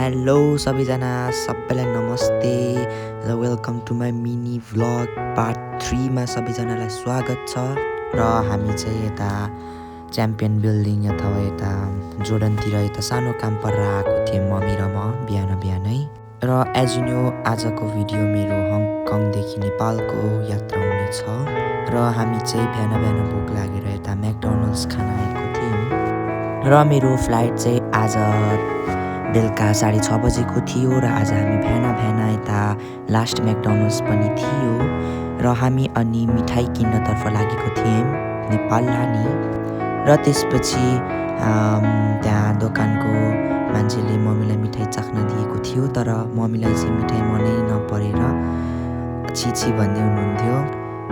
Hello सबैजना सबैलाई नमस्ते र welcome to my mini vlog part 3 मा सबैजनालाई स्वागत छ। र हामी चाहिँ यता च्याम्पियन बिल्डिङ अथवा यता जोर्डनतिर यता सानो काम परेर आएको थिएँ मम्मी र म बिहानै। र एज यु नो आजको भिडियो मेरो हङकङदेखि नेपालको यात्रा हुनेछ र हामी चाहिँ बिहान भोक लागेर यता म्याकडोनल्ड्स खान आएको थियौँ। र मेरो फ्लाइट चाहिँ आज बेलुका 6:30 बजेको थियो र आज हामी बिहान यता लास्ट म्याकडोनल्ड्स पनि थियो र हामी अनि मिठाई किन्नतर्फ लागेको थियौँ नेपाल लाने। र त्यसपछि त्यहाँ दोकानको मान्छेले मम्मीलाई मिठाई चाख्न दिएको थियो, तर मम्मीलाई चाहिँ मिठाई मनै नपरेर छिछि भन्दै हुनुहुन्थ्यो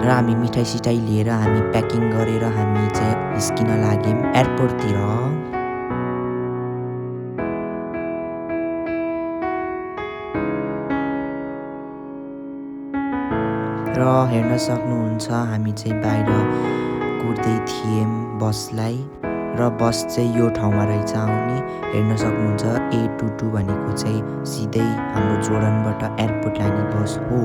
र हामी मिठाई सिठाई लिएर हामी प्याकिङ गरेर हामी चाहिँ निस्किन लाग्यौँ एयरपोर्टतिर। र हेर्न सक्नुहुन्छ हामी चाहिँ बाहिर कुर्दै थियौँ बसलाई र बस चाहिँ यो ठाउँमा रहेछ आउने। हेर्न सक्नुहुन्छ A22 भनेको चाहिँ सिधै हाम्रो जोर्डनबाट एयरपोर्ट लाने बस हो।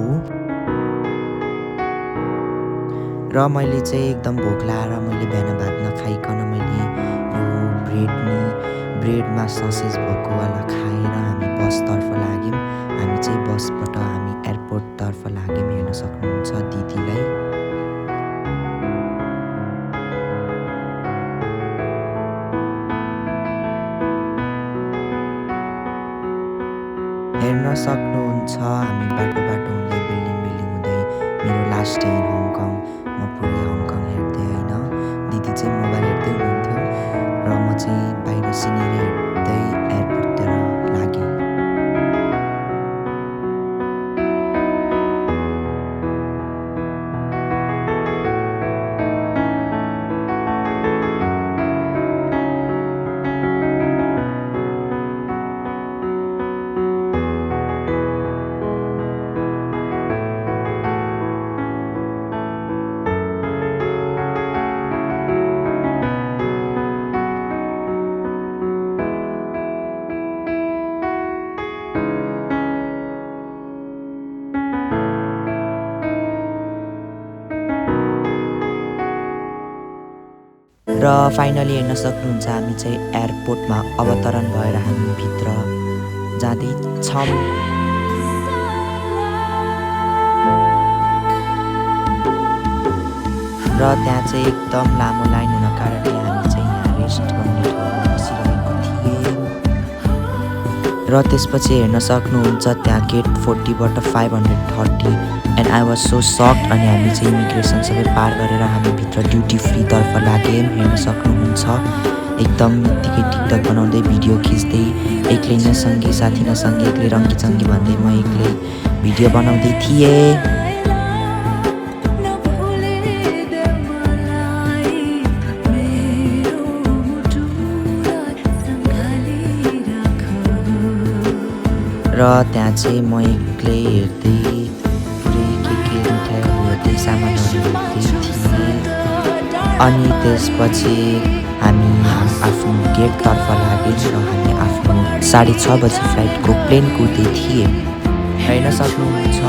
र मैले चाहिँ एकदम भोक लाएर मैले बिहान भात नखाइकन मैले यो ब्रेडमा ससेज भएको वाला खाएर हामी बसतर्फ लाग्यौँ। हामी चाहिँ बसबाट हामी एयरपोर्टतर्फ लाग्यौँ। हेर्न सक्नुहुन्छ दिदीलाई। हेर्न सक्नुहुन्छ हामी बाटो हुँदै बिल्डिङ हुँदै मेरो लास्ट डे इन हङकङ म पुरै हङकङ हेर्दै होइन, दिदी चाहिँ मोबाइल हेर्दै हुनुहुन्थ्यो र म चाहिँ बाहिर सिनेरी हेर्दै एयरपोर्टतिर लागेँ। र फाइनली हेर्न सक्नुहुन्छ हामी चाहिँ एयरपोर्टमा अवतरण भएर हामी भित्र जाँदैछौँ। र त्यहाँ चाहिँ एकदम लामो लाइन हुन कारणले हामी चाहिँ यहाँ रेस्ट गर्ने ठाउँमा बसिरहेको थियौँ। र त्यसपछि हेर्न सक्नुहुन्छ त्यहाँ गेट 40बाट 530 and I was so shocked. अनि हामी चाहिँ इमिग्रेसन सबै पार गरेर हामी भित्र ड्युटी फ्री तर्फ लाग्यौँ। हेर्न सक्नुहुन्छ एकदम यत्तिकै टिकटक बनाउँदै भिडियो खिच्दै एक्लै नसँगै साथी नसँगै एक्लै रङ्गी भन्दै म एक्लै भिडियो बनाउँदै थिएँ। र त्यहाँ चाहिँ म एक्लै हेर्दै पुरै के मिठाईहरू हेर्दै सामानहरू हेर्दै थिएँ। अनि त्यसपछि हामी आफ्नो गेटतर्फ लाग्यौँ र हामी आफ्नो 6:30 बजी फ्लाइटको प्लेन कुर्दै थिएँ। हेर्न सक्नुहुन्छ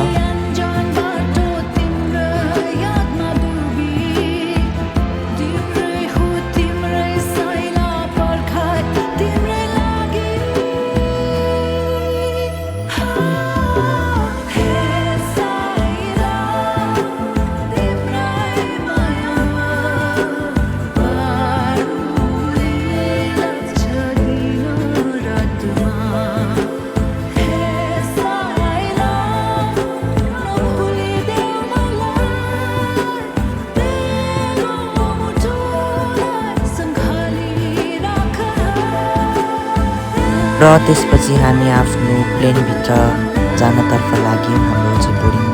र त्यसपछि हामी आफ्नो प्लेनभित्र जानतर्फ लाग्यौँ। हाम्रो चाहिँ बोर्डिङ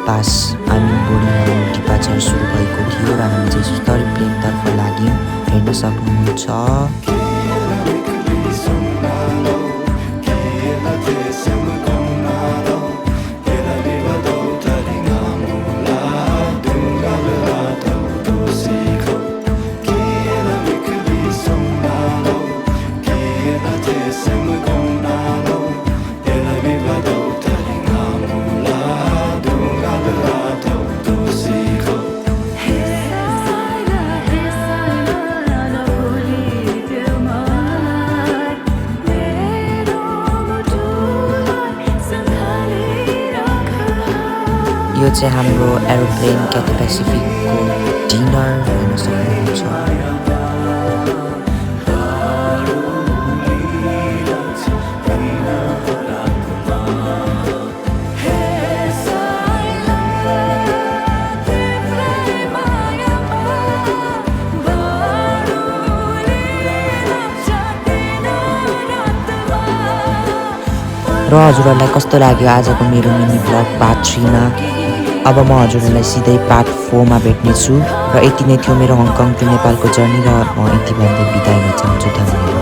पास बोर्डिङ डिपार्चर सुरु भएको थियो र हामी चाहिँ सुस्तरी प्लेनतर्फ लाग्यौँ। हेर्न सक्नुहुन्छ यो चाहिँ हाम्रो एरोप्लेन क्याथे पेसिफिकको डिनर हेर्न सक्नुहुन्छ। र हजुरहरूलाई कस्तो लाग्यो आजको मेरो मिनी भ्लग पार्ट 3 मा। अब म हजुरहरूलाई सिधै पार्ट 4 मा भेट्नेछु र यति नै थियो मेरो हङकङ टु नेपालको जर्नी र म यति भन्दै बिदा हुन चाहन्छु। धन्यवाद।